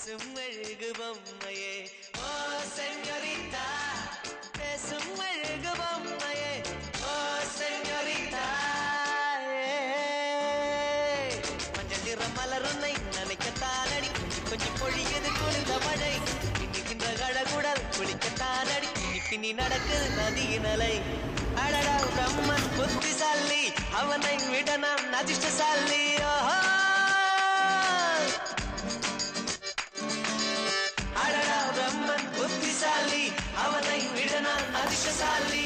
பேசும் மெழுகு பொம்மையே ஓ சென்யோரிட்டா பேசும் மெழுகு பொம்மையே ஓ சென்யோரிட்டா மஞ்சள் நிற மலர் உன்னை நினைக்கத்தானடி கொஞ்சம் கொஞ்சம் பொழியது குளிர்ந்த மழை இன்னிக்கின்ற கழகுடல் குளிக்கத்தானடி பின்னி நடக்குது நதியின் அலை அடடா பிரம்மன் புத்திசாலி அவனை விட நான் அதிர்ஷ்டசாலி ஓஹோ அடடா பிரம்மன் புத்திசாலி அவனை விட நான் அதிர்ஷ்டசாலி